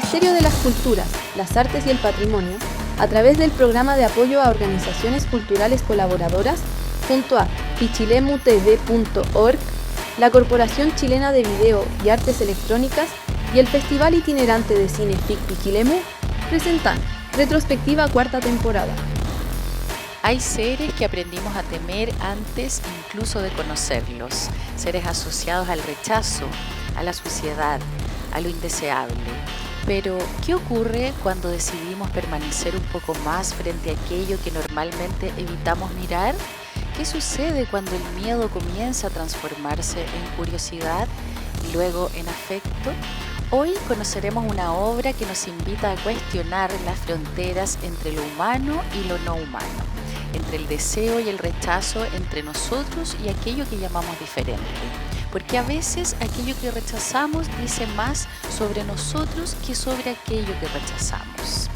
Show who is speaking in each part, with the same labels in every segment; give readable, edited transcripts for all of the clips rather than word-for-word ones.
Speaker 1: Ministerio de las Culturas, las Artes y el Patrimonio, a través del Programa de Apoyo a Organizaciones Culturales Colaboradoras, junto a pichilemutv.org, la Corporación Chilena de Video y Artes Electrónicas y el Festival Itinerante de Cine FIC Pichilemu, presentan Retrospectiva Cuarta Temporada.
Speaker 2: Hay seres que aprendimos a temer antes incluso de conocerlos, seres asociados al rechazo, a la suciedad, a lo indeseable. Pero, ¿qué ocurre cuando decidimos permanecer un poco más frente a aquello que normalmente evitamos mirar? ¿Qué sucede cuando el miedo comienza a transformarse en curiosidad y luego en afecto? Hoy conoceremos una obra que nos invita a cuestionar las fronteras entre lo humano y lo no humano, entre el deseo y el rechazo, entre nosotros y aquello que llamamos diferente. Porque a veces aquello que rechazamos dice más sobre nosotros que sobre aquello que rechazamos.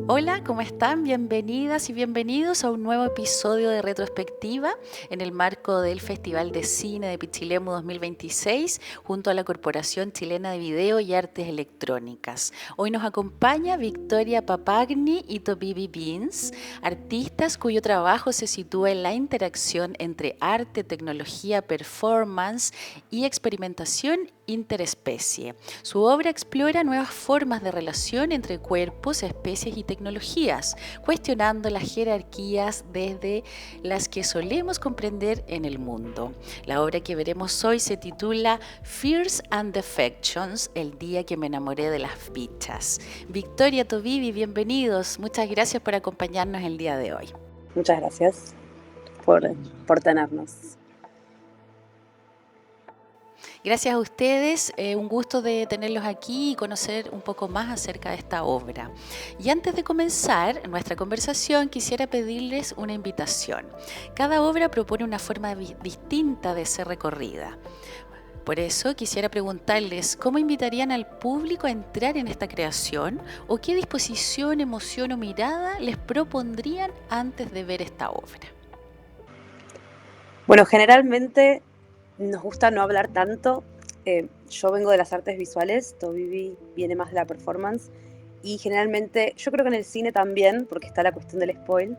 Speaker 2: Hola, ¿cómo están? Bienvenidas y bienvenidos a un nuevo episodio de Retrospectiva en el marco del Festival de Cine de Pichilemu 2026 junto a la Corporación Chilena de Video y Artes Electrónicas. Hoy nos acompaña Victoria Papagni y Tobibi Beans, artistas cuyo trabajo se sitúa en la interacción entre arte, tecnología, performance y experimentación interespecie. Su obra explora nuevas formas de relación entre cuerpos, especies y tecnologías, cuestionando las jerarquías desde las que solemos comprender en el mundo. La obra que veremos hoy se titula Fears and Defections, el día que me enamoré de las bichas. Victoria, Tobibi, bienvenidos. Muchas gracias por acompañarnos el día de hoy.
Speaker 3: Muchas gracias por tenernos.
Speaker 2: Gracias a ustedes, un gusto de tenerlos aquí y conocer un poco más acerca de esta obra. Y antes de comenzar nuestra conversación, quisiera pedirles una invitación. Cada obra propone una forma distinta de ser recorrida. Por eso quisiera preguntarles cómo invitarían al público a entrar en esta creación o qué disposición, emoción o mirada les propondrían antes de ver esta obra.
Speaker 3: Bueno, generalmente nos gusta no hablar tanto. Yo vengo de las artes visuales, Tobibi viene más de la performance y generalmente, yo creo que en el cine también, porque está la cuestión del spoil,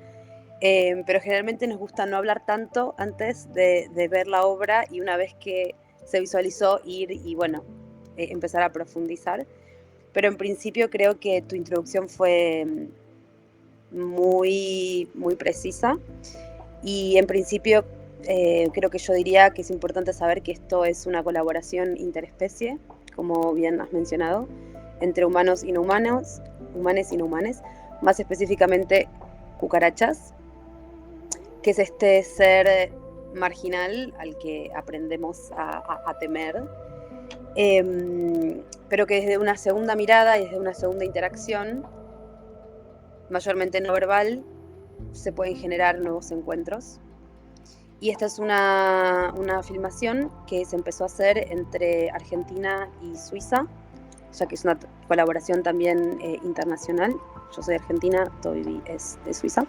Speaker 3: pero generalmente nos gusta no hablar tanto antes de ver la obra y una vez que se visualizó ir y bueno, empezar a profundizar. Pero en principio creo que tu introducción fue muy, muy precisa y en principio creo que yo diría que es importante saber que esto es una colaboración interespecie, como bien has mencionado, entre humanos y no humanos, humanes y no humanes, más específicamente cucarachas, que es este ser marginal al que aprendemos a temer, pero que desde una segunda mirada y desde una segunda interacción, mayormente no verbal, se pueden generar nuevos encuentros. Y esta es una filmación que se empezó a hacer entre Argentina y Suiza, ya que es una colaboración también internacional. Yo soy argentina, Tobibi es de Suiza.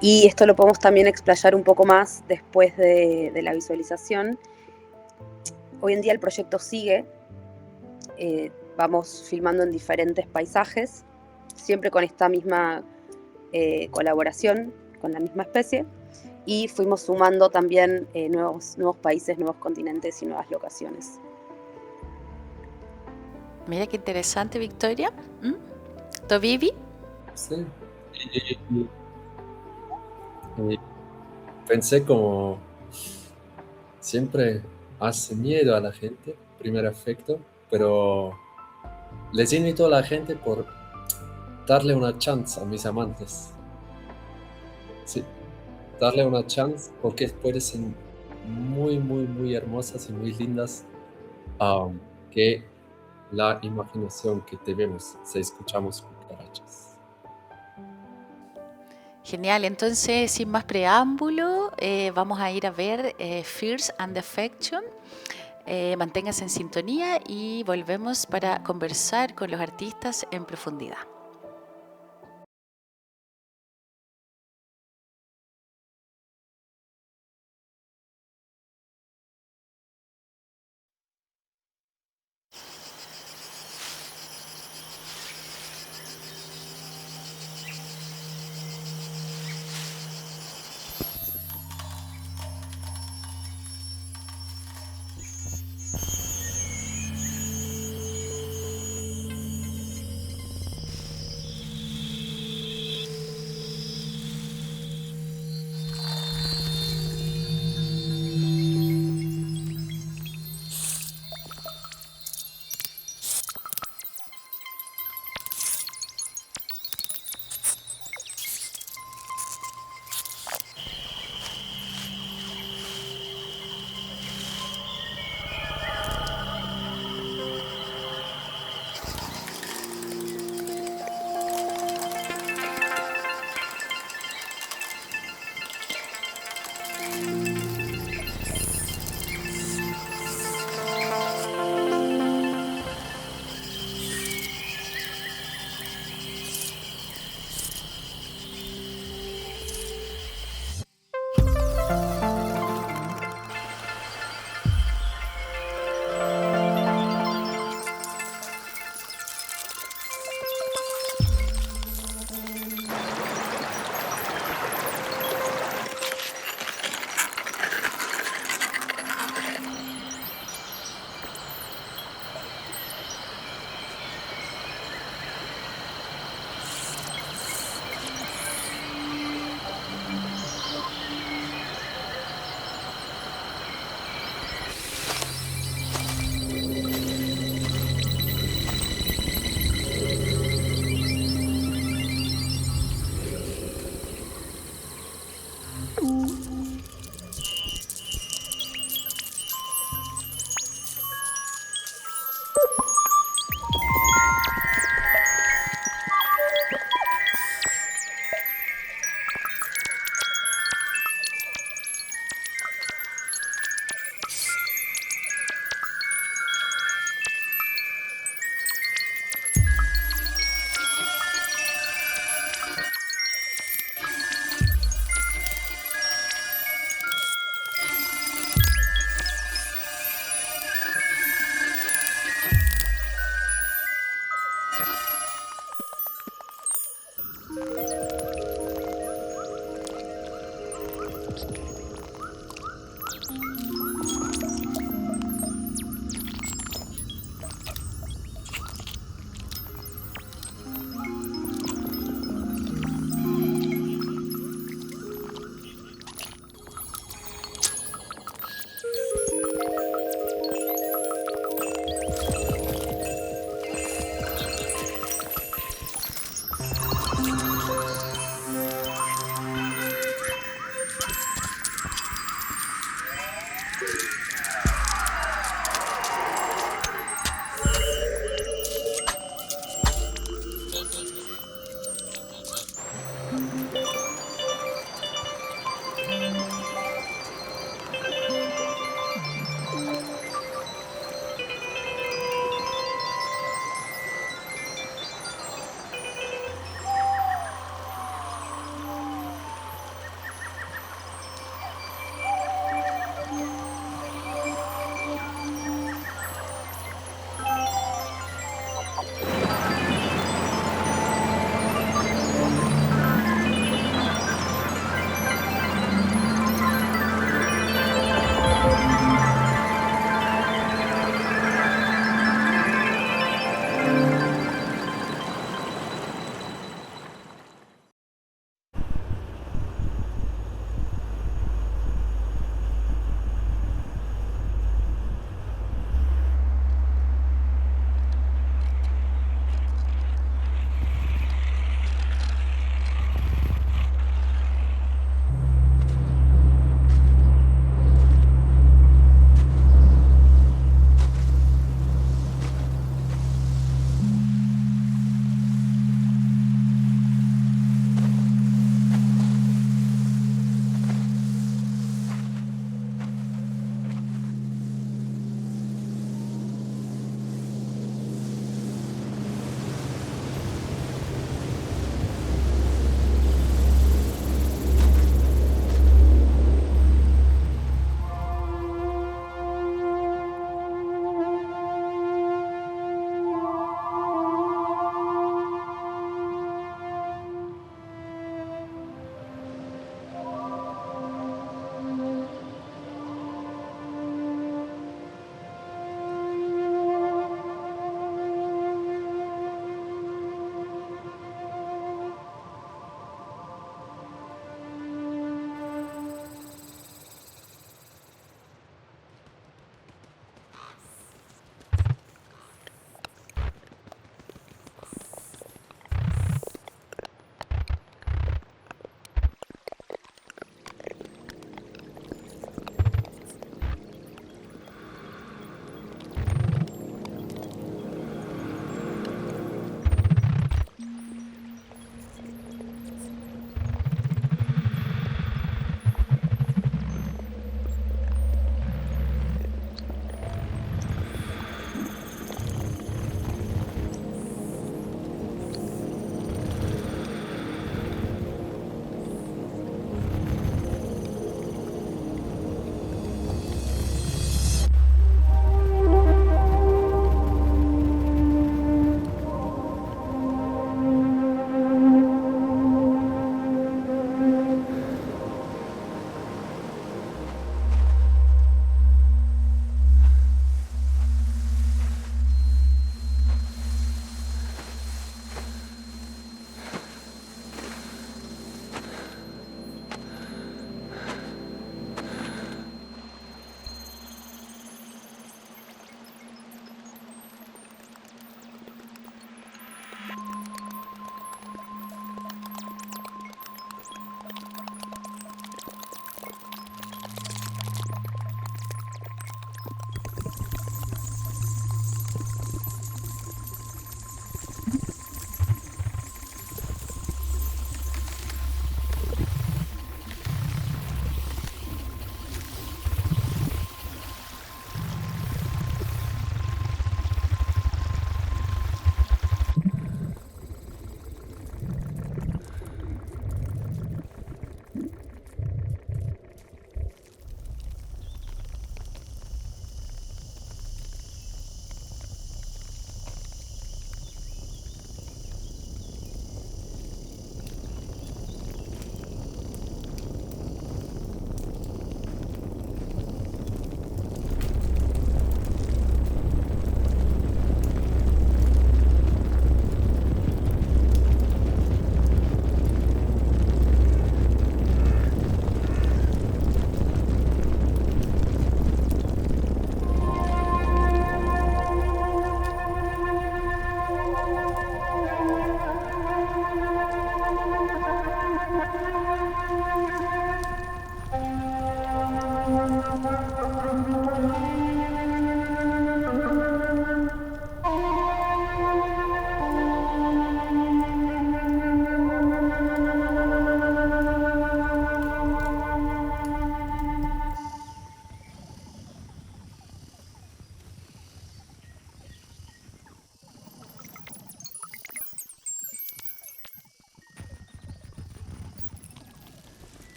Speaker 3: Y esto lo podemos también explayar un poco más después de la visualización. Hoy en día el proyecto sigue, vamos filmando en diferentes paisajes, siempre con esta misma colaboración, con la misma especie. Y fuimos sumando también nuevos países, nuevos continentes y nuevas locaciones.
Speaker 2: Mira qué interesante, Victoria. ¿Tobibi?
Speaker 4: Sí. Pensé como siempre hace miedo a la gente, primer efecto, pero les invito a la gente por darle una chance a mis amantes. Sí. Darle una chance porque pueden ser muy, muy, muy hermosas y muy lindas, que la imaginación que tenemos si escuchamos cucarachas.
Speaker 2: Genial, entonces sin más preámbulo, vamos a ir a ver Fears and Affection. Manténgase en sintonía y volvemos para conversar con los artistas en profundidad.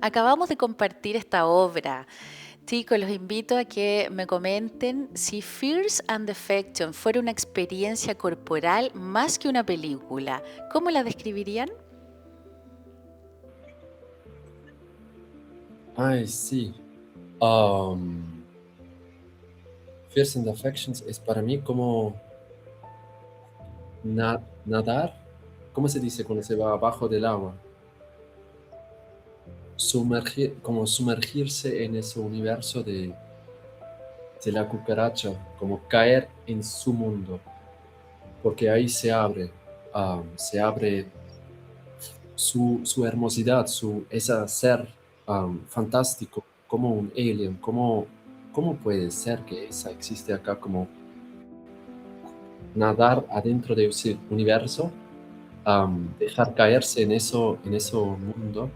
Speaker 2: Acabamos de compartir esta obra. Chicos, los invito a que me comenten si Fears and Affection fuera una experiencia corporal más que una película. ¿Cómo la describirían?
Speaker 4: Ay, sí. Um, Fears and Affections es para mí como nadar. ¿Cómo se dice cuando se va abajo del agua? Como sumergirse en ese universo de la cucaracha, como caer en su mundo, porque ahí se abre su hermosidad, ese ser fantástico, como un alien. ¿Cómo puede ser que esa existe acá? Como nadar adentro de ese universo, dejar caerse en eso mundo.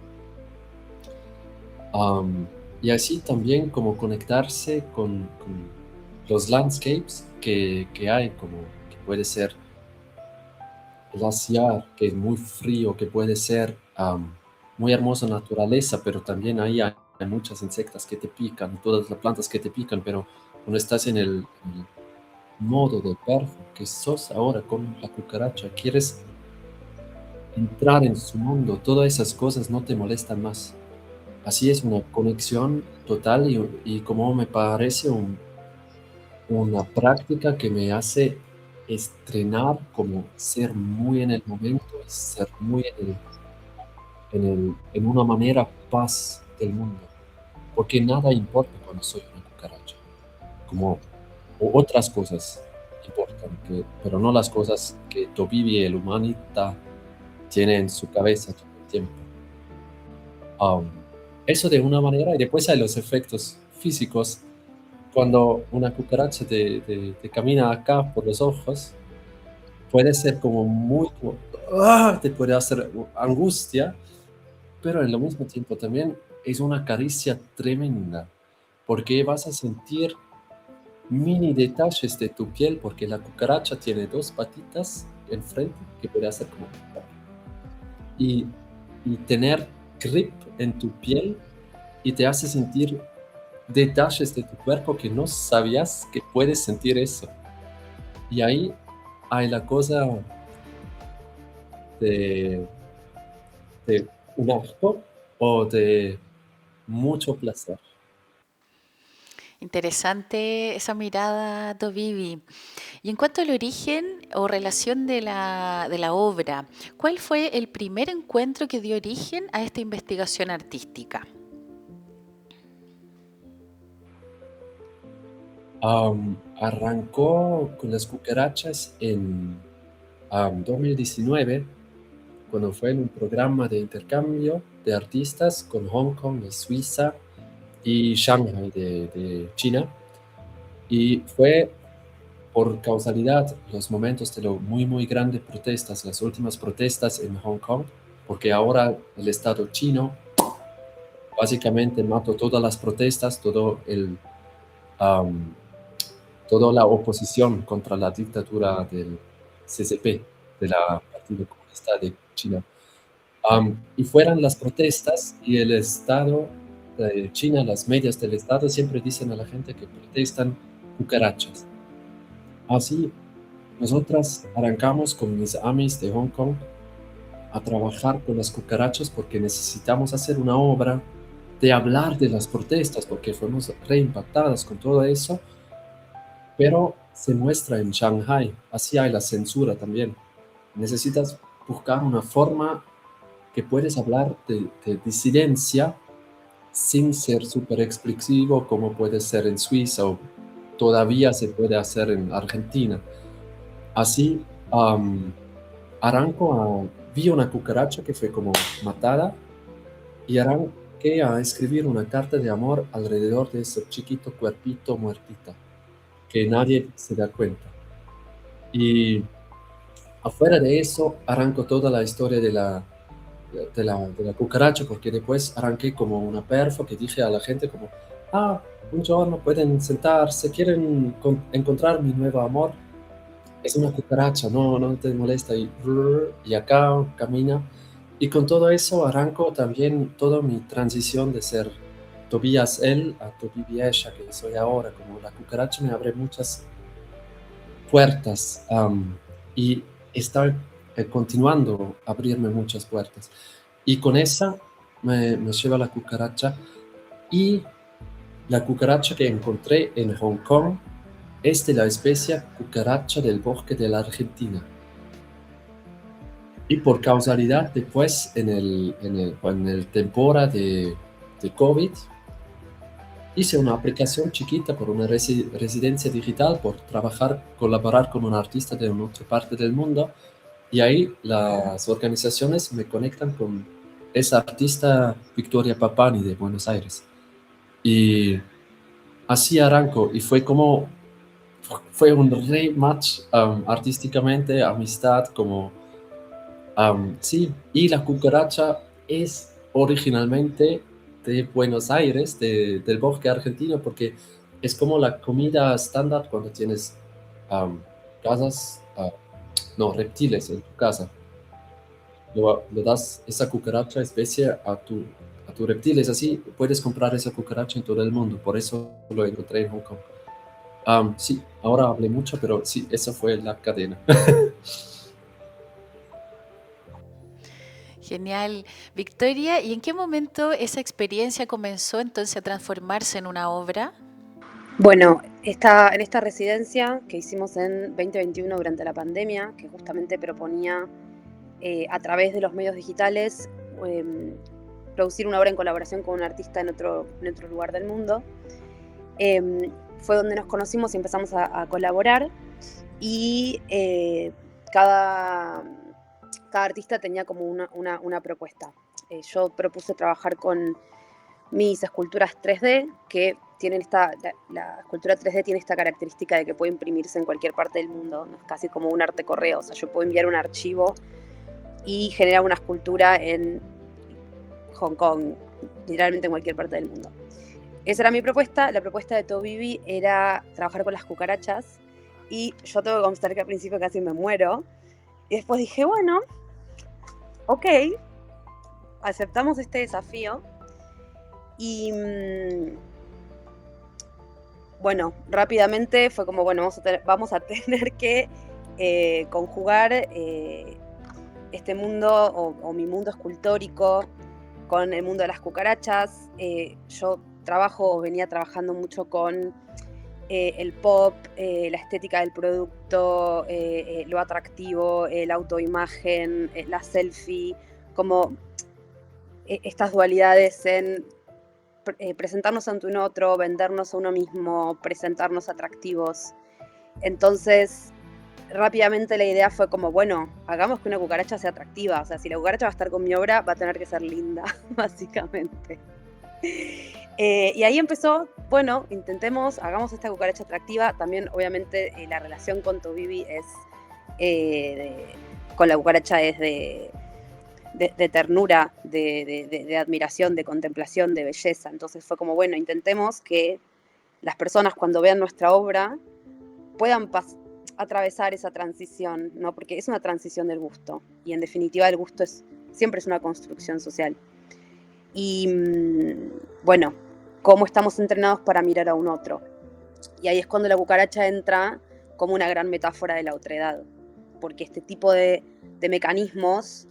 Speaker 4: Y así también como conectarse con los landscapes que hay, como que puede ser glaciar, que es muy frío, que puede ser muy hermosa naturaleza, pero también ahí hay muchas insectas que te pican, todas las plantas que te pican, pero cuando estás en el modo de perfo que sos ahora con la cucaracha, quieres entrar en su mundo, todas esas cosas no te molestan más. Así es una conexión total y como me parece una práctica que me hace estrenar, como ser muy en el momento, ser muy en una manera paz del mundo, porque nada importa cuando soy una cucaracha, como otras cosas importan, pero no las cosas que Tobibi el humanita tiene en su cabeza todo el tiempo. Eso de una manera, y después hay los efectos físicos. Cuando una cucaracha te camina acá por los ojos, puede ser como muy, te puede hacer angustia, pero en lo mismo tiempo también es una caricia tremenda, porque vas a sentir mini detalles de tu piel, porque la cucaracha tiene dos patitas enfrente que puede hacer como y tener grip en tu piel, y te hace sentir detalles de tu cuerpo que no sabías que puedes sentir eso. Y ahí hay la cosa de un asco o de mucho placer.
Speaker 2: Interesante esa mirada, Tobibi. Y en cuanto al origen o relación de la obra, ¿cuál fue el primer encuentro que dio origen a esta investigación artística?
Speaker 4: Arrancó con las cucarachas en 2019, cuando fue en un programa de intercambio de artistas con Hong Kong de Suiza y Shanghai de China. Y fue por causalidad los momentos de lo muy, muy grandes protestas, las últimas protestas en Hong Kong, porque ahora el Estado chino básicamente mató todas las protestas, toda la oposición contra la dictadura del CCP, de la Partido Comunista de China. Y fueran las protestas, y el Estado de China, las medias del Estado siempre dicen a la gente que protestan cucarachas. Así, nosotras arrancamos con mis amis de Hong Kong a trabajar con las cucarachas, porque necesitamos hacer una obra de hablar de las protestas, porque fuimos reimpactadas con todo eso, pero se muestra en Shanghai. Así hay la censura también. Necesitas buscar una forma que puedes hablar de disidencia sin ser súper expresivo, como puede ser en Suiza o todavía se puede hacer en Argentina. Así, vi una cucaracha que fue como matada, y arranqué a escribir una carta de amor alrededor de ese chiquito cuerpito muertita, que nadie se da cuenta. Y afuera de eso, arranco toda la historia de la cucaracha, porque después arranqué como una perfo que dije a la gente como, un giorno pueden sentarse, quieren encontrar mi nuevo amor, es una cucaracha, no te molesta, y acá camina, Y con todo eso arranco también toda mi transición de ser Tobías él a Tobibi ella, que soy ahora. Como la cucaracha me abre muchas puertas, y está continuando a abrirme muchas puertas. Y con esa me lleva la cucaracha, y la cucaracha que encontré en Hong Kong es de la especie cucaracha del bosque de la Argentina. Y por causalidad, después en el temporada de COVID, hice una aplicación chiquita por una residencia digital, por colaborar con un artista de una otra parte del mundo, y ahí las organizaciones me conectan con esa artista Victoria Papani de Buenos Aires. Y así arranco, y fue un rematch, artísticamente, amistad, como, sí. Y la cucaracha es originalmente de Buenos Aires, del bosque argentino, porque es como la comida estándar cuando tienes casas, no, reptiles en tu casa. Le das esa cucaracha especie a tu reptil. Es así, puedes comprar esa cucaracha en todo el mundo. Por eso lo encontré en Hong Kong. Sí, ahora hablé mucho, pero sí, esa fue la cadena.
Speaker 2: Genial. Victoria, ¿y en qué momento esa experiencia comenzó entonces a transformarse en una obra?
Speaker 3: Bueno, en esta residencia que hicimos en 2021 durante la pandemia, que justamente proponía a través de los medios digitales producir una obra en colaboración con un artista en otro lugar del mundo, fue donde nos conocimos y empezamos a colaborar, y cada artista tenía como una propuesta. Yo propuse trabajar con mis esculturas 3D, que tienen la escultura 3D tiene esta característica de que puede imprimirse en cualquier parte del mundo, ¿no? Es casi como un arte correo, o sea, yo puedo enviar un archivo y generar una escultura en Hong Kong, literalmente en cualquier parte del mundo. Esa era mi propuesta. La propuesta de Tobibi era trabajar con las cucarachas, y yo tengo que confesar que al principio casi me muero, y después dije, bueno, ok, aceptamos este desafío. Y bueno, rápidamente fue como, bueno, vamos a tener que conjugar este mundo o mi mundo escultórico con el mundo de las cucarachas. Yo venía trabajando mucho con el pop, la estética del producto, lo atractivo, la autoimagen, la selfie, como estas dualidades en presentarnos ante un otro, vendernos a uno mismo, presentarnos atractivos. Entonces, rápidamente la idea fue como, bueno, hagamos que una cucaracha sea atractiva. O sea, si la cucaracha va a estar con mi obra, va a tener que ser linda, básicamente. Y ahí empezó, bueno, hagamos esta cucaracha atractiva. También, obviamente, la relación con Tobibi con la cucaracha es de ternura, de admiración, de contemplación, de belleza. Entonces fue como, bueno, intentemos que las personas cuando vean nuestra obra puedan atravesar esa transición, ¿no? Porque es una transición del gusto, y en definitiva el gusto siempre es una construcción social. Y bueno, cómo estamos entrenados para mirar a un otro. Y ahí es cuando la cucaracha entra como una gran metáfora de la otredad, porque este tipo de mecanismos,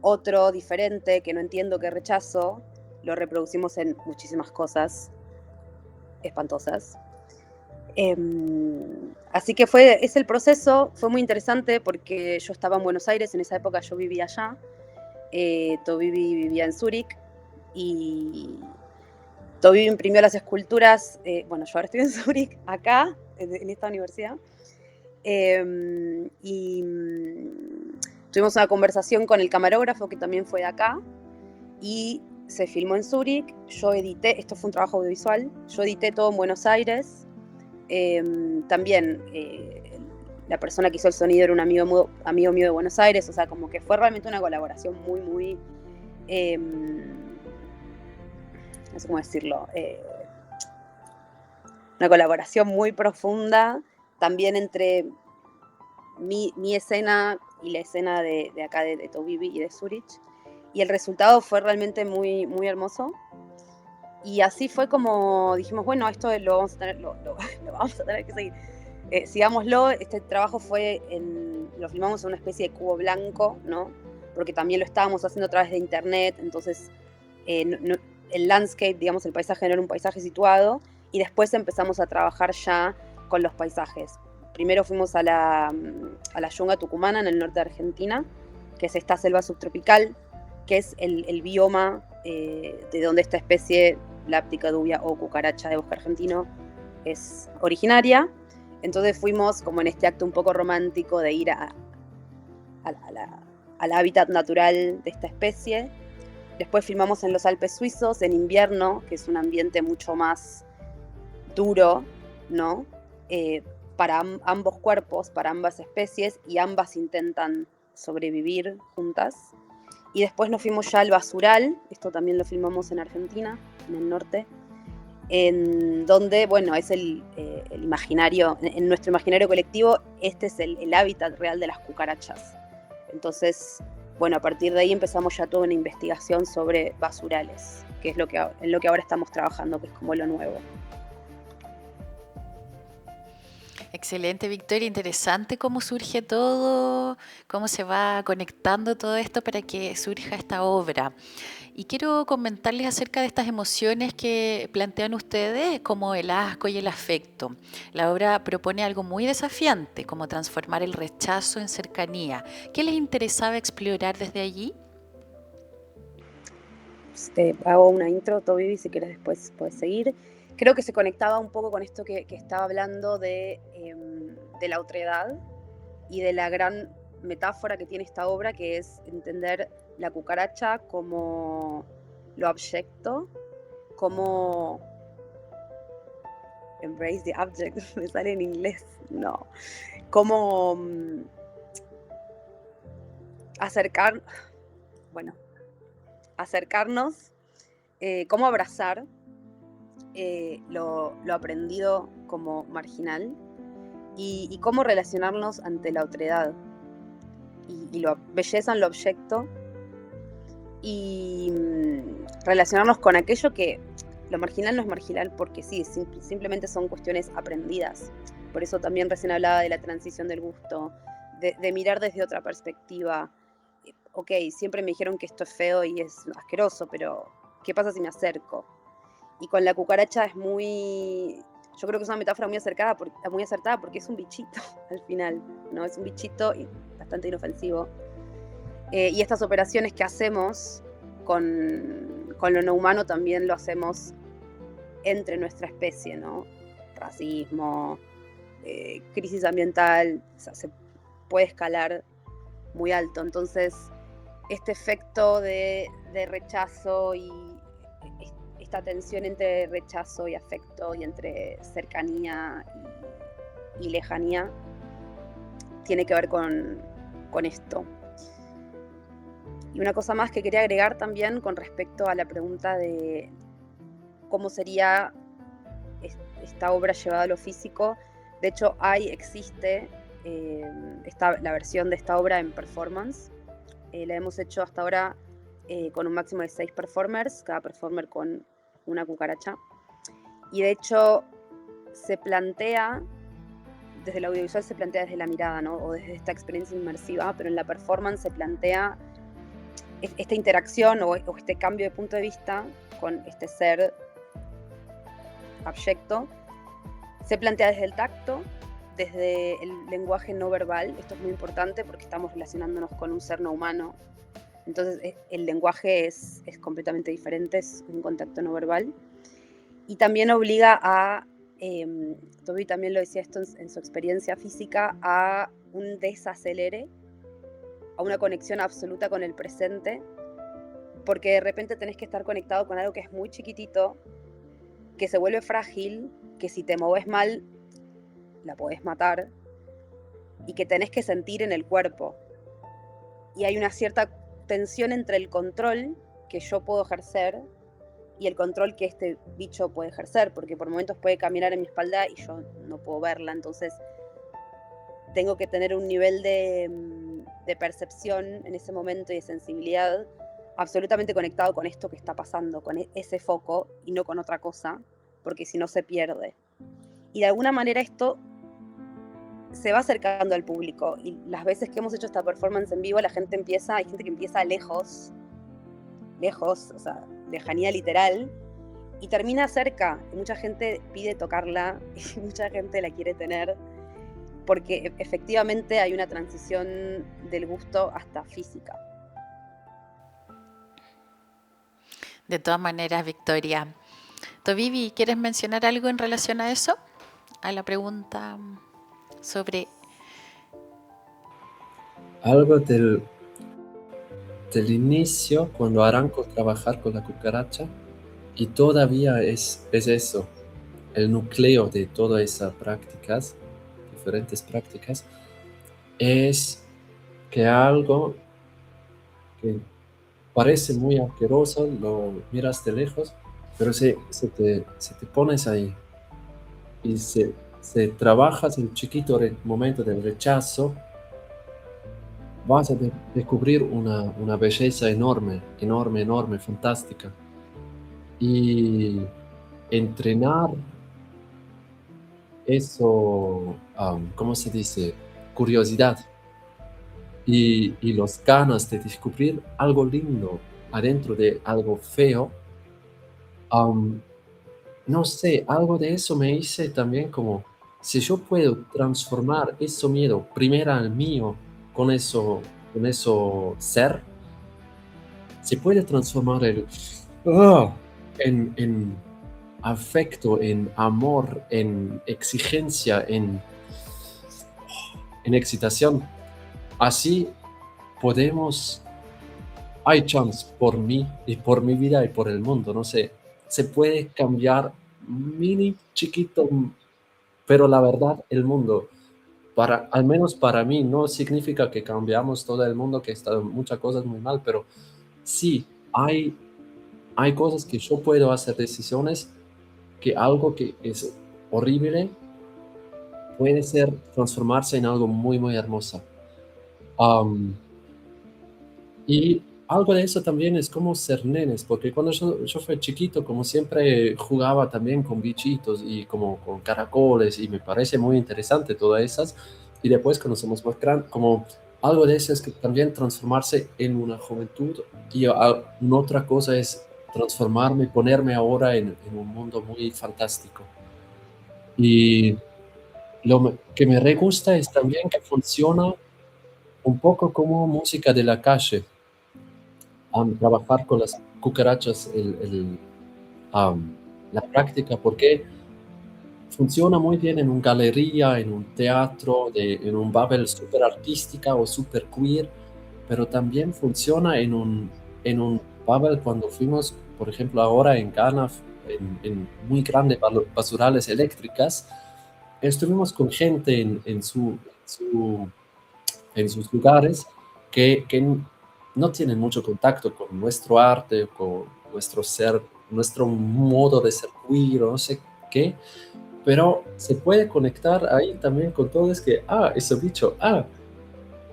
Speaker 3: otro diferente que no entiendo, que rechazo, lo reproducimos en muchísimas cosas espantosas. Así que es el proceso. Fue muy interesante porque yo estaba en Buenos Aires, en esa época yo vivía allá, Tobibi vivía en Zúrich, y Tobibi imprimió las esculturas. Bueno, yo ahora estoy en Zúrich, acá, en esta universidad, y tuvimos una conversación con el camarógrafo, que también fue de acá, y se filmó en Zúrich. Yo edité, esto fue un trabajo audiovisual, yo edité todo en Buenos Aires. También la persona que hizo el sonido era un amigo mío de Buenos Aires, o sea, como que fue realmente una colaboración muy, muy, no sé cómo decirlo, una colaboración muy profunda, también entre mi escena y la escena de acá de Tobibi y de Zúrich. Y el resultado fue realmente muy, muy hermoso. Y así fue como dijimos, bueno, esto lo vamos a tener, lo vamos a tener que seguir. Sigámoslo. Este trabajo lo filmamos en una especie de cubo blanco, ¿no? Porque también lo estábamos haciendo a través de internet, entonces el landscape, digamos, el paisaje no era un paisaje situado, y después empezamos a trabajar ya con los paisajes. Primero fuimos a la yunga tucumana, en el norte de Argentina, que es esta selva subtropical, que es el bioma de donde esta especie, la pticadubia o cucaracha de bosque argentino, es originaria. Entonces fuimos como en este acto un poco romántico de ir al hábitat natural de esta especie. Después filmamos en los Alpes suizos, en invierno, que es un ambiente mucho más duro, ¿no? Para ambos cuerpos, para ambas especies, y ambas intentan sobrevivir juntas. Y después nos fuimos ya al basural, esto también lo filmamos en Argentina, en el norte, en donde, bueno, es el imaginario, en nuestro imaginario colectivo, este es el hábitat real de las cucarachas. Entonces, bueno, a partir de ahí empezamos ya toda una investigación sobre basurales, que es en lo que ahora estamos trabajando, que es como lo nuevo.
Speaker 2: Excelente, Victoria. Interesante cómo surge todo, cómo se va conectando todo esto para que surja esta obra. Y quiero comentarles acerca de estas emociones que plantean ustedes, como el asco y el afecto. La obra propone algo muy desafiante, como transformar el rechazo en cercanía. ¿Qué les interesaba explorar desde allí?
Speaker 3: Te hago una intro, Toby, si quieres después puedes seguir. Creo que se conectaba un poco con esto que estaba hablando de la otredad y de la gran metáfora que tiene esta obra, que es entender la cucaracha como lo abyecto, como embrace the object, me sale en inglés, no, como acercarnos, cómo abrazar lo aprendido como marginal y cómo relacionarnos ante la otredad y la belleza en lo abyecto, y relacionarnos con aquello que lo marginal no es marginal porque sí, simplemente son cuestiones aprendidas. Por eso también recién hablaba de la transición del gusto, de mirar desde otra perspectiva. Ok, siempre me dijeron que esto es feo y es asqueroso, pero ¿qué pasa si me acerco? Y con la cucaracha yo creo que es una metáfora muy acertada porque es un bichito al final, ¿no? Es un bichito bastante inofensivo. Y estas operaciones que hacemos con lo no humano también lo hacemos entre nuestra especie, ¿no? Racismo, crisis ambiental, o sea, se puede escalar muy alto. Entonces, este efecto de rechazo y esta tensión entre rechazo y afecto y entre cercanía y lejanía tiene que ver con esto. Y una cosa más que quería agregar también con respecto a la pregunta de cómo sería esta obra llevada a lo físico. De hecho, existe la versión de esta obra en performance. La hemos hecho hasta ahora con un máximo de 6 performers, cada performer con una cucaracha. Y de hecho, se plantea, desde el audiovisual se plantea desde la mirada, ¿no? O desde esta experiencia inmersiva, pero en la performance se plantea esta interacción o este cambio de punto de vista con este ser abyecto. Se plantea desde el tacto, desde el lenguaje no verbal. Esto es muy importante porque estamos relacionándonos con un ser no humano. Entonces el lenguaje es completamente diferente, es un contacto no verbal. Y también obliga a, Toby también lo decía esto en su experiencia física, a un desacelere, a una conexión absoluta con el presente, porque de repente tenés que estar conectado con algo que es muy chiquitito, que se vuelve frágil, que si te moves mal la podés matar y que tenés que sentir en el cuerpo. Y hay una cierta tensión entre el control que yo puedo ejercer y el control que este bicho puede ejercer, porque por momentos puede caminar en mi espalda y yo no puedo verla. Entonces tengo que tener un nivel de percepción en ese momento y de sensibilidad absolutamente conectado con esto que está pasando, con ese foco y no con otra cosa, porque si no se pierde. Y de alguna manera esto se va acercando al público, y las veces que hemos hecho esta performance en vivo, hay gente que empieza lejos, o sea, lejanía literal, y termina cerca. Mucha gente pide tocarla y mucha gente la quiere tener, porque efectivamente hay una transición del gusto hasta física.
Speaker 2: De todas maneras, Victoria. Tovivi, ¿quieres mencionar algo en relación a eso? A la pregunta sobre...
Speaker 4: Algo del inicio, cuando arranco a trabajar con la cucaracha, y todavía es eso, el núcleo de todas esas prácticas, diferentes prácticas, es que algo que parece muy asqueroso, lo miras de lejos, pero se te pones ahí y se trabajas el chiquito momento del rechazo, vas a descubrir una belleza enorme, fantástica. Y entrenar eso, ¿cómo se dice? Curiosidad. Y los ganas de descubrir algo lindo adentro de algo feo, no sé, algo de eso me hice también como, si yo puedo transformar ese miedo primero al mío, con eso ser, se puede transformar en afecto, en amor, en exigencia, en excitación. Así hay chance por mí y por mi vida y por el mundo, no sé, se puede cambiar mini chiquito, pero la verdad el mundo, al menos para mí, no significa que cambiamos todo el mundo, que están muchas cosas muy mal, pero sí, hay cosas que yo puedo hacer decisiones, que algo que es horrible puede transformarse en algo muy, muy hermoso. Y algo de eso también es como ser nenes, porque cuando yo fui chiquito, como siempre jugaba también con bichitos y como con caracoles, y me parece muy interesante todas esas. Y después cuando somos más grandes, como algo de eso es que también transformarse en una juventud, y una otra cosa es transformarme, ponerme ahora en un mundo muy fantástico. Y lo que me re gusta es también que funciona un poco como música de la calle. Trabajar con las cucarachas, la práctica, porque funciona muy bien en una galería, en un teatro, en un Babel súper artística o súper queer, pero también funciona en un Babel cuando fuimos, por ejemplo, ahora en Ghana, en muy grandes basurales eléctricas. Estuvimos con gente en sus lugares que no tienen mucho contacto con nuestro arte, con nuestro ser, nuestro modo de ser queer, no sé qué, pero se puede conectar ahí también con todo. Es que, ese bicho,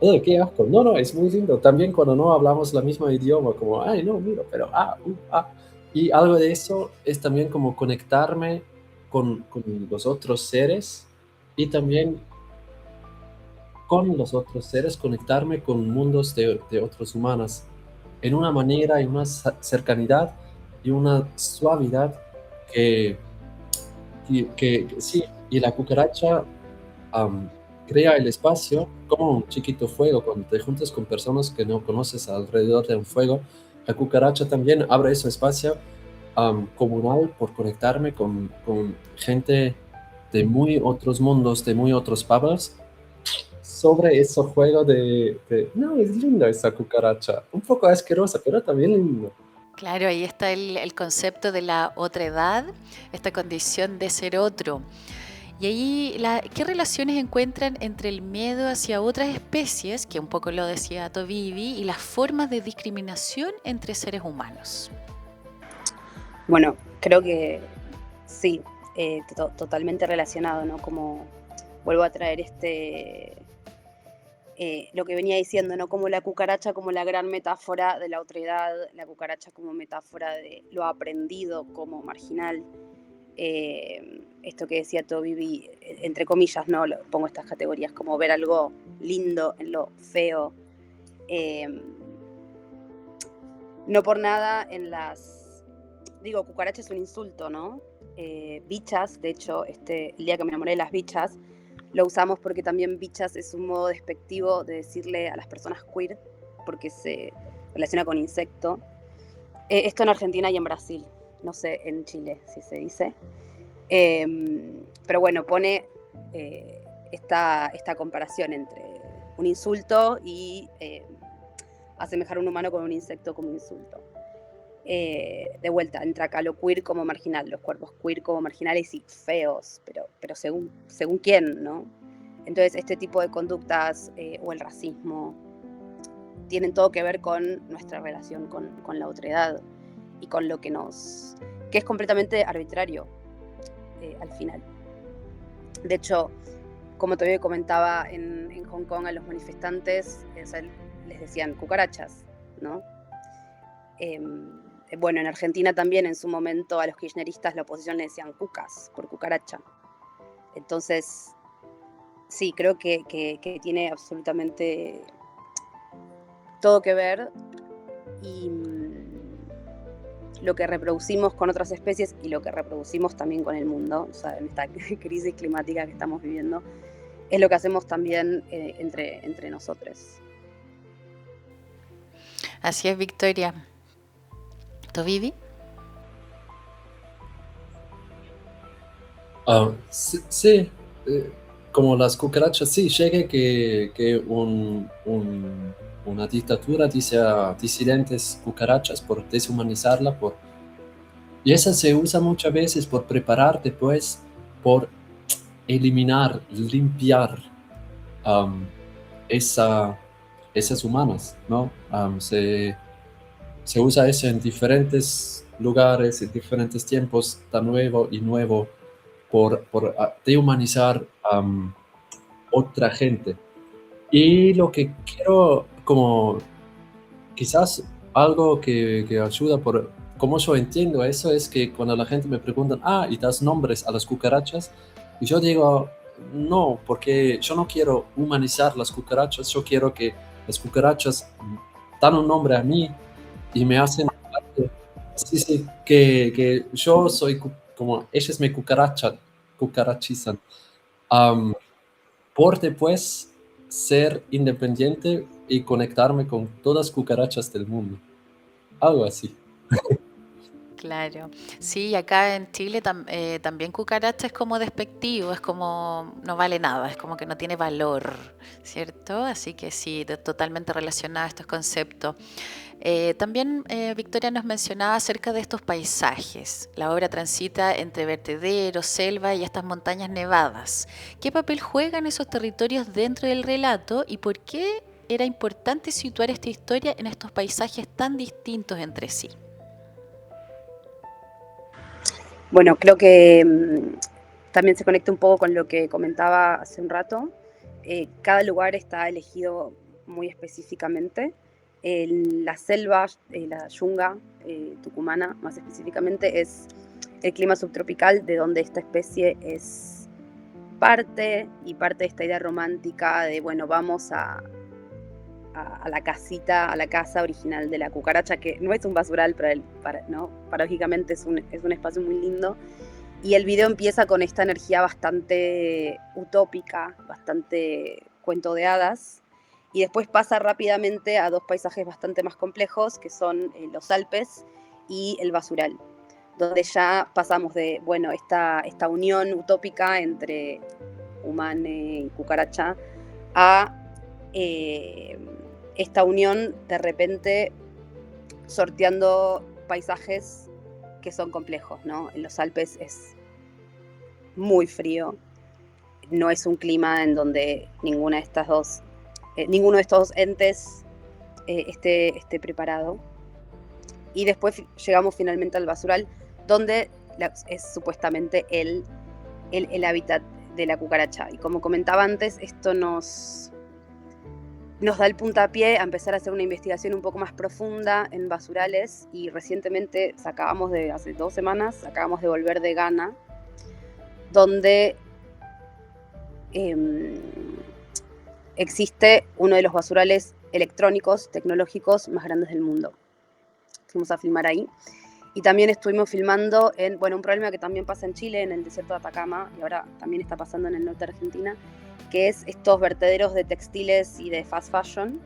Speaker 4: qué asco. No, es muy lindo. También cuando no hablamos la misma idioma, como, no, mira, pero, Y algo de eso es también como conectarme con los otros seres, y también con los otros seres, conectarme con mundos de otros humanos, en una manera, en una cercanidad y una suavidad que sí. Y la cucaracha crea el espacio como un chiquito fuego. Cuando te juntas con personas que no conoces alrededor de un fuego, la cucaracha también abre ese espacio comunal por conectarme con gente de muy otros mundos, de muy otros bubbles, sobre ese juego no, es lindo esa cucaracha, un poco asquerosa, pero también lindo.
Speaker 2: Claro, ahí está el concepto de la otredad, esta condición de ser otro. Y ahí, ¿qué relaciones encuentran entre el miedo hacia otras especies, que un poco lo decía Tovivi, y las formas de discriminación entre seres humanos?
Speaker 3: Bueno, creo que sí, totalmente relacionado, ¿no? Como vuelvo a traer lo que venía diciendo, ¿no? Como la cucaracha como la gran metáfora de la otredad, la cucaracha como metáfora de lo aprendido como marginal. Esto que decía Toby, entre comillas, ¿no? Pongo estas categorías, como ver algo lindo en lo feo. No por nada digo, cucaracha es un insulto, ¿no? Bichas, de hecho, el día que me enamoré de las bichas, lo usamos porque también bichas es un modo despectivo de decirle a las personas queer, porque se relaciona con insecto. Esto en Argentina y en Brasil, no sé en Chile si se dice. Pero bueno, pone esta comparación entre un insulto y asemejar a un humano con un insecto como insulto. De vuelta, entra acá lo queer como marginal, los cuerpos queer como marginales y feos, pero según quién, ¿no? Entonces este tipo de conductas o el racismo tienen todo que ver con nuestra relación con la otredad y con lo que es completamente arbitrario al final. De hecho, como todavía comentaba, en Hong Kong a los manifestantes les decían cucarachas, ¿no? Bueno, en Argentina también en su momento a los kirchneristas la oposición le decían cucas por cucaracha. Entonces, sí, creo que tiene absolutamente todo que ver, y lo que reproducimos con otras especies y lo que reproducimos también con el mundo, o sea, en esta crisis climática que estamos viviendo, es lo que hacemos también entre nosotros.
Speaker 2: Así es, Victoria. ¿Tú, Vivi?
Speaker 4: Sí, como las cucarachas, sí, llega que una dictadura dice a disidentes cucarachas por deshumanizarla, y esa se usa muchas veces por preparar después, por eliminar, limpiar esas humanas, ¿no? Se usa eso en diferentes lugares, en diferentes tiempos, tan nuevo y nuevo, por dehumanizar otra gente. Y lo que quiero, como quizás algo que ayuda, por como yo entiendo eso, es que cuando la gente me pregunta, ¿y das nombres a las cucarachas? Y yo digo, no, porque yo no quiero humanizar las cucarachas, yo quiero que las cucarachas dan un nombre a mí y me hacen parte. Sí, que yo soy como ellas me cucarachizan. Por después ser independiente y conectarme con todas las cucarachas del mundo. Algo así.
Speaker 2: Claro, sí, acá en Chile también cucaracha es como despectivo, es como no vale nada, es como que no tiene valor, ¿cierto? Así que sí, totalmente relacionado a estos conceptos. También Victoria nos mencionaba acerca de estos paisajes. La obra transita entre vertederos, selva y estas montañas nevadas. ¿Qué papel juegan esos territorios dentro del relato y por qué era importante situar esta historia en estos paisajes tan distintos entre sí?
Speaker 3: Bueno, creo que también se conecta un poco con lo que comentaba hace un rato. Cada lugar está elegido muy específicamente. La selva, la yunga tucumana más específicamente, es el clima subtropical de donde esta especie es parte de esta idea romántica de, bueno, vamos a la casita, a la casa original de la cucaracha, que no es un basural, ¿no? Paradójicamente es un espacio muy lindo. Y el video empieza con esta energía bastante utópica, bastante cuento de hadas, y después pasa rápidamente a dos paisajes bastante más complejos, que son los Alpes y el basural, donde ya pasamos de, bueno, esta unión utópica entre humane y cucaracha a esta unión de repente sorteando paisajes que son complejos, ¿no? En los Alpes es muy frío, no es un clima en donde ninguno de estos dos entes esté preparado. Y después llegamos finalmente al basural, donde es supuestamente el hábitat de la cucaracha. Y como comentaba antes, esto nos nos da el puntapié a empezar a hacer una investigación un poco más profunda en basurales, y recientemente hace 2 semanas, acabamos de volver de Ghana, donde existe uno de los basurales electrónicos tecnológicos más grandes del mundo. Fuimos a filmar ahí. Y también estuvimos filmando en, un problema que también pasa en Chile, en el desierto de Atacama, y ahora también está pasando en el norte de Argentina, que es estos vertederos de textiles y de fast fashion.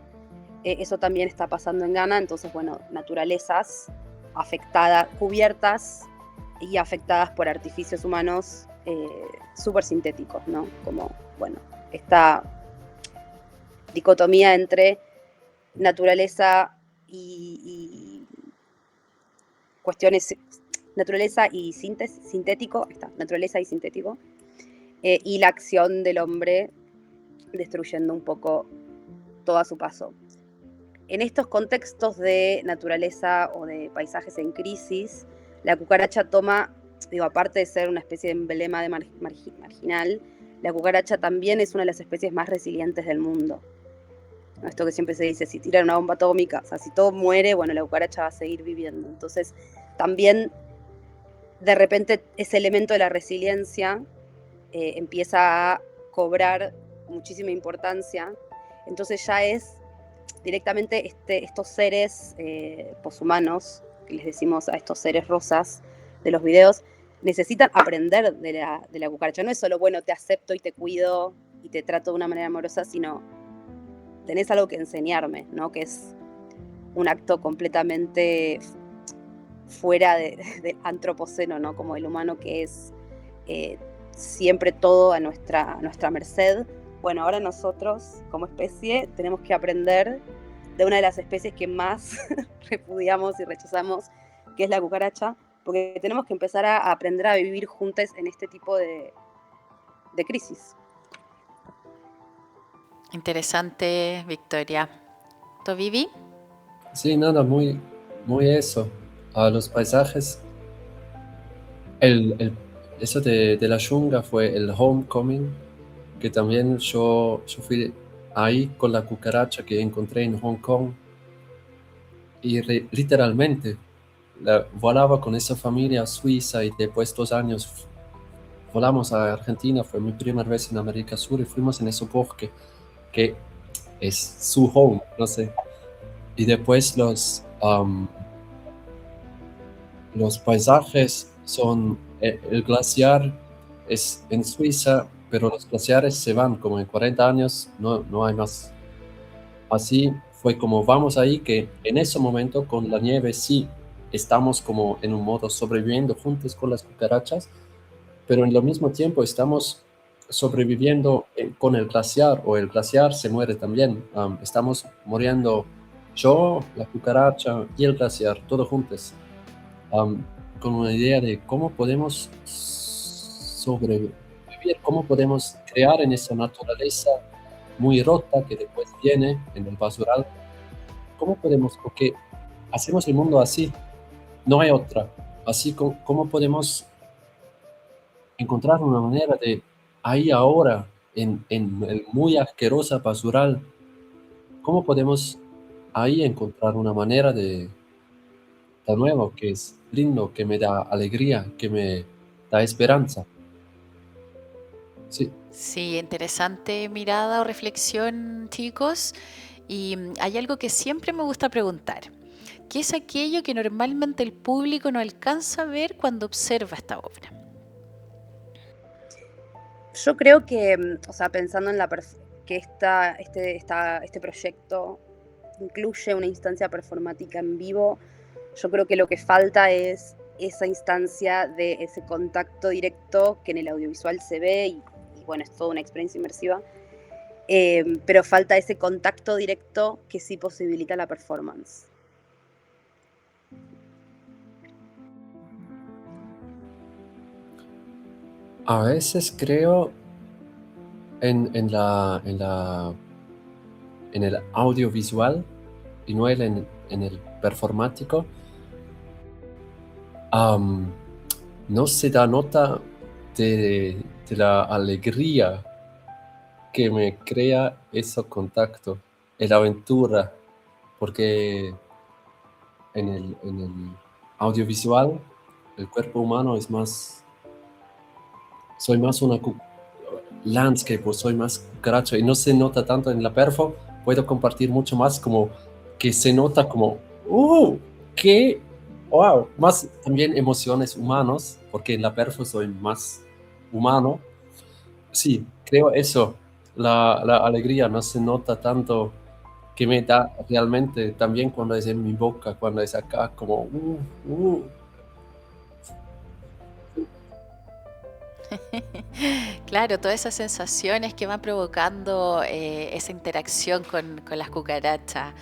Speaker 3: Eso también está pasando en Ghana. Entonces, naturalezas afectadas, cubiertas y afectadas por artificios humanos súper sintéticos, ¿no? Como, esta dicotomía entre naturaleza y cuestiones, naturaleza y sintético, naturaleza y sintético, y la acción del hombre destruyendo un poco todo a su paso. En estos contextos de naturaleza o de paisajes en crisis, la cucaracha toma, aparte de ser una especie de emblema de marginal, la cucaracha también es una de las especies más resilientes del mundo. Esto que siempre se dice, si tiran una bomba atómica, o sea, si todo muere, la cucaracha va a seguir viviendo. Entonces, también, de repente, ese elemento de la resiliencia empieza a cobrar muchísima importancia. Entonces ya es directamente estos seres poshumanos, que les decimos a estos seres rosas de los videos, necesitan aprender de la cucaracha. No es solo, te acepto y te cuido y te trato de una manera amorosa, sino tenés algo que enseñarme, ¿no? Que es un acto completamente fuera del antropoceno, ¿no? Como el humano que es siempre todo a nuestra merced. Ahora nosotros, como especie, tenemos que aprender de una de las especies que más repudiamos y rechazamos, que es la cucaracha, porque tenemos que empezar a aprender a vivir juntos en este tipo de crisis.
Speaker 2: Interesante, Victoria. ¿Tú, Vivi?
Speaker 4: Sí, nada, muy, muy eso. A los paisajes, eso de la Yunga fue el homecoming, que también yo fui ahí con la cucaracha que encontré en Hong Kong, y literalmente volaba con esa familia suiza, y después 2 años volamos a Argentina. Fue mi primera vez en América Sur y fuimos en ese bosque que es su home, no sé. Y después los paisajes son, el glaciar es en Suiza, pero los glaciares se van como en 40 años, no hay más. Así fue como vamos ahí, que en ese momento con la nieve sí estamos como en un modo sobreviviendo juntos con las cucarachas, pero en lo mismo tiempo estamos sobreviviendo con el glaciar, o el glaciar se muere también. Estamos muriendo yo, la cucaracha y el glaciar, todos juntos, con una idea de cómo podemos sobrevivir, cómo podemos crear en esa naturaleza muy rota que después viene en el basural. ¿Cómo podemos? Porque hacemos el mundo así, no hay otra. Así cómo podemos encontrar una manera de ahí ahora, en el muy asquerosa basural, cómo podemos ahí encontrar una manera de nuevo, que es lindo, que me da alegría, que me da esperanza. Sí.
Speaker 2: Sí, interesante mirada o reflexión, chicos. Y hay algo que siempre me gusta preguntar. ¿Qué es aquello que normalmente el público no alcanza a ver cuando observa esta obra?
Speaker 3: Yo creo que, pensando en que este proyecto incluye una instancia performática en vivo, yo creo que lo que falta es esa instancia de ese contacto directo que en el audiovisual se ve, y es toda una experiencia inmersiva, pero falta ese contacto directo que sí posibilita la performance.
Speaker 4: A veces creo en el audiovisual y no en el performático. No se da nota de la alegría que me crea ese contacto. la aventura, porque en el audiovisual el cuerpo humano es más, soy más una landscape o soy más cucaracha y no se nota tanto en la perfo, puedo compartir mucho más como que se nota como, que, wow, más también emociones humanos, porque en la perfo soy más humano. Sí, creo eso, la alegría no se nota tanto que me da realmente también cuando es en mi boca, cuando es acá, como,
Speaker 2: Claro, todas esas sensaciones que van provocando esa interacción con las cucarachas.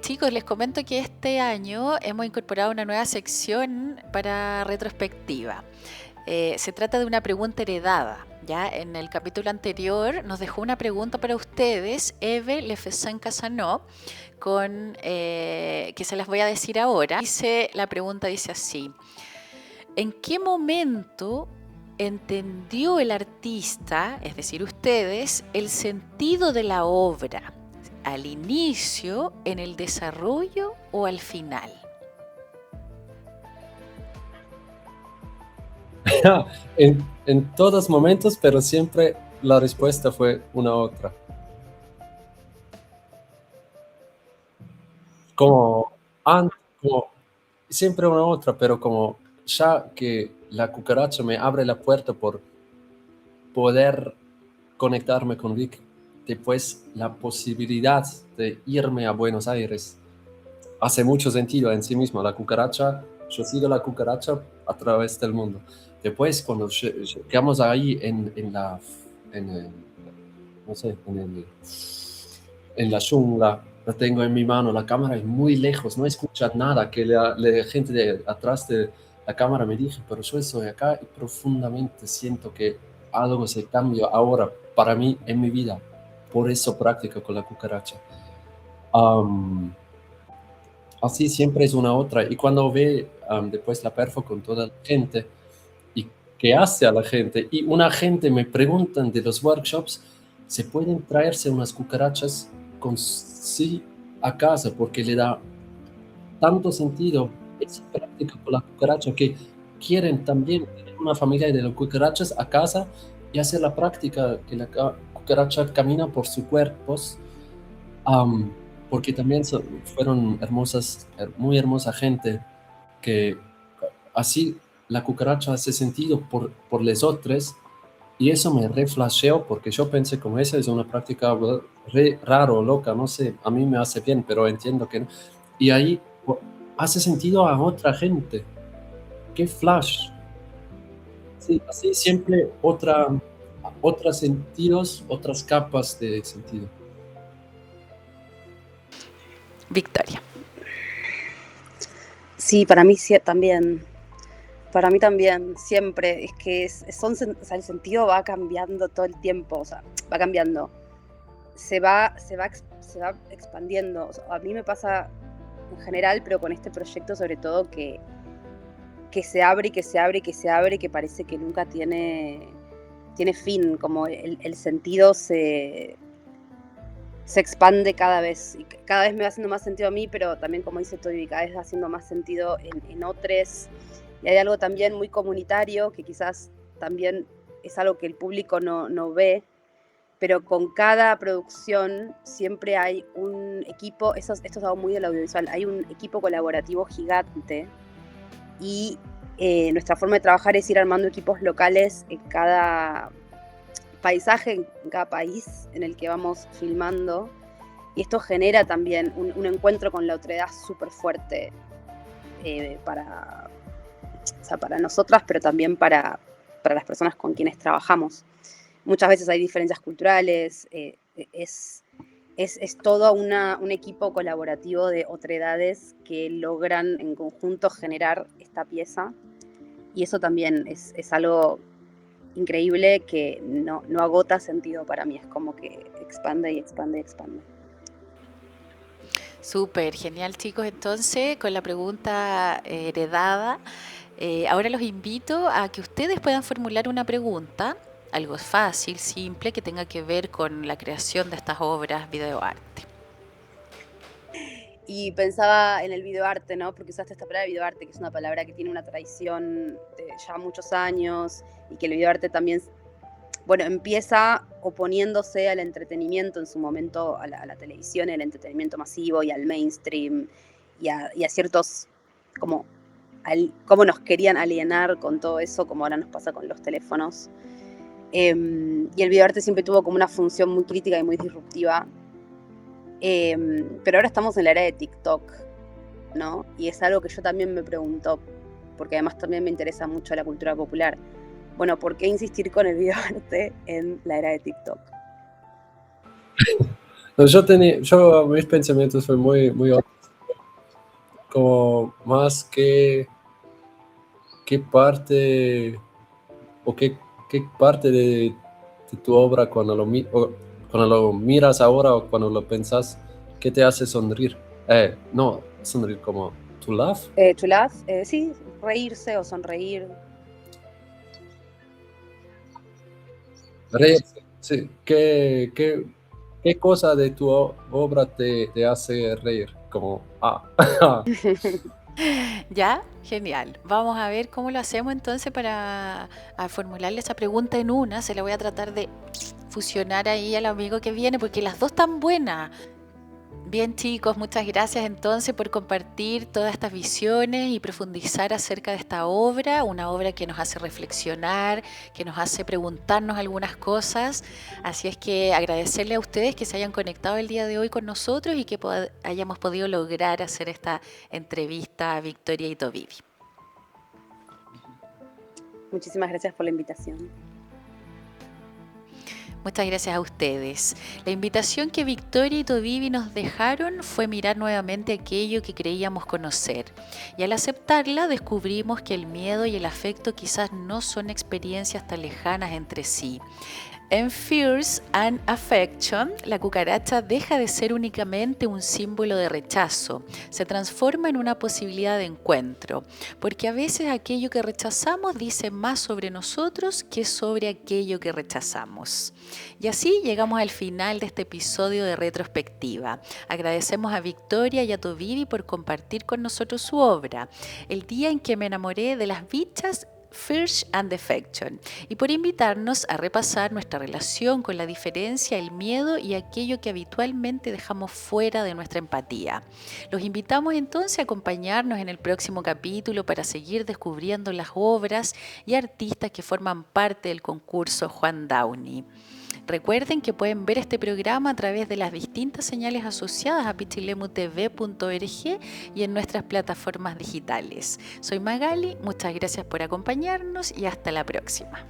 Speaker 2: Chicos, les comento que este año hemos incorporado una nueva sección para retrospectiva. Se trata de una pregunta heredada. Ya en el capítulo anterior nos dejó una pregunta para ustedes, Eve Lefesan Casanó, que se las voy a decir ahora. La pregunta dice así: ¿en qué momento entendió el artista, es decir, ustedes, el sentido de la obra? ¿Al inicio, en el desarrollo o al final?
Speaker 4: en todos momentos, pero siempre la respuesta fue una otra. Como antes, como siempre una otra, pero como ya que la cucaracha me abre la puerta por poder conectarme con Vic, después la posibilidad de irme a Buenos Aires hace mucho sentido en sí mismo. La cucaracha, yo he sido la cucaracha a través del mundo. Después, cuando llegamos ahí no sé, en la jungla, la tengo en mi mano, la cámara es muy lejos, no escuchas nada, que la gente de atrás de la cámara me dice, pero yo estoy acá y profundamente siento que algo se cambia ahora para mí en mi vida. Por eso practico con la cucaracha. Así siempre es una otra. Y cuando ve después la perfo con toda la gente y qué hace a la gente, y una gente me preguntan de los workshops, ¿se pueden traerse unas cucarachas con sí a casa? Porque le da tanto sentido esa práctica con la cucaracha que quieren también tener una familia de las cucarachas a casa y hacer la práctica que la cucaracha camina por sus cuerpos. Porque también fueron hermosas, muy hermosa gente, que así la cucaracha hace sentido por los otros, y eso me reflasheó, porque yo pensé como esa es una práctica re raro, loca, no sé, a mí me hace bien, pero entiendo que no. Y ahí hace sentido a otra gente. ¡Qué flash! Sí, así siempre otros sentidos, otras capas de sentido.
Speaker 2: Victoria.
Speaker 3: Sí, para mí sí, también. Para mí también, siempre. Es que o sea, el sentido va cambiando todo el tiempo, o sea, va cambiando. Se va expandiendo. O sea, a mí me pasa en general, pero con este proyecto sobre todo, que se abre y que se abre y que se abre, que parece que nunca tiene fin, como el sentido se expande cada vez, y cada vez me va haciendo más sentido a mí, pero también, como dice Toby, cada vez va haciendo más sentido en otros. Y hay algo también muy comunitario, que quizás también es algo que el público no ve, pero con cada producción siempre hay un equipo, esto es algo muy del audiovisual, hay un equipo colaborativo gigante, y nuestra forma de trabajar es ir armando equipos locales en cada paisaje, en cada país en el que vamos filmando, y esto genera también un encuentro con la otredad súper fuerte para nosotras, pero también para las personas con quienes trabajamos. Muchas veces hay diferencias culturales, es todo un equipo colaborativo de otredades que logran en conjunto generar esta pieza, y eso también es algo increíble que no agota sentido para mí, es como que expande y expande y expande.
Speaker 2: Súper, genial, chicos. Entonces, con la pregunta heredada, ahora los invito a que ustedes puedan formular una pregunta algo fácil, simple, que tenga que ver con la creación de estas obras videoarte.
Speaker 3: Y pensaba en el videoarte, ¿no? Porque usaste esta palabra videoarte, que es una palabra que tiene una tradición de ya muchos años, y que el videoarte también, bueno, empieza oponiéndose al entretenimiento en su momento, a la televisión, el entretenimiento masivo y al mainstream, y a ciertos, como cómo nos querían alienar con todo eso, como ahora nos pasa con los teléfonos. Y el videoarte siempre tuvo como una función muy crítica y muy disruptiva. Pero ahora estamos en la era de TikTok, ¿no? Y es algo que yo también me pregunto, porque además también me interesa mucho la cultura popular. Bueno, ¿por qué insistir con el videoarte en la era de TikTok?
Speaker 4: No, mis pensamientos fueron muy como más qué parte o qué parte de tu obra cuando lo miras ahora o cuando lo pensás, ¿qué te hace sonreír? No, sonreír como to laugh.
Speaker 3: To laugh, sí, reírse o sonreír.
Speaker 4: Reírse, sí. ¿Qué cosa de tu obra te hace reír? Como,
Speaker 2: ¿Ya? Genial. Vamos a ver cómo lo hacemos entonces para formularle esa pregunta en una. Se la voy a tratar de fusionar ahí al amigo que viene, porque las dos están buenas. Bien, chicos, muchas gracias entonces por compartir todas estas visiones y profundizar acerca de esta obra, una obra que nos hace reflexionar, que nos hace preguntarnos algunas cosas. Así es que agradecerle a ustedes que se hayan conectado el día de hoy con nosotros y que hayamos podido lograr hacer esta entrevista a Victoria y Tovivi.
Speaker 3: Muchísimas gracias por la invitación.
Speaker 2: Muchas gracias a ustedes. La invitación que Victoria y Tovivi nos dejaron fue mirar nuevamente aquello que creíamos conocer. Y al aceptarla descubrimos que el miedo y el afecto quizás no son experiencias tan lejanas entre sí. En Fears and Affection, la cucaracha deja de ser únicamente un símbolo de rechazo, se transforma en una posibilidad de encuentro, porque a veces aquello que rechazamos dice más sobre nosotros que sobre aquello que rechazamos. Y así llegamos al final de este episodio de Retrospectiva. Agradecemos a Victoria y a Tovivi por compartir con nosotros su obra, El día en que me enamoré de las bichas, Fears and Affection, y por invitarnos a repasar nuestra relación con la diferencia, el miedo y aquello que habitualmente dejamos fuera de nuestra empatía. Los invitamos entonces a acompañarnos en el próximo capítulo para seguir descubriendo las obras y artistas que forman parte del concurso Juan Downey. Recuerden que pueden ver este programa a través de las distintas señales asociadas a pichilemutv.org y en nuestras plataformas digitales. Soy Magali, muchas gracias por acompañarnos y hasta la próxima.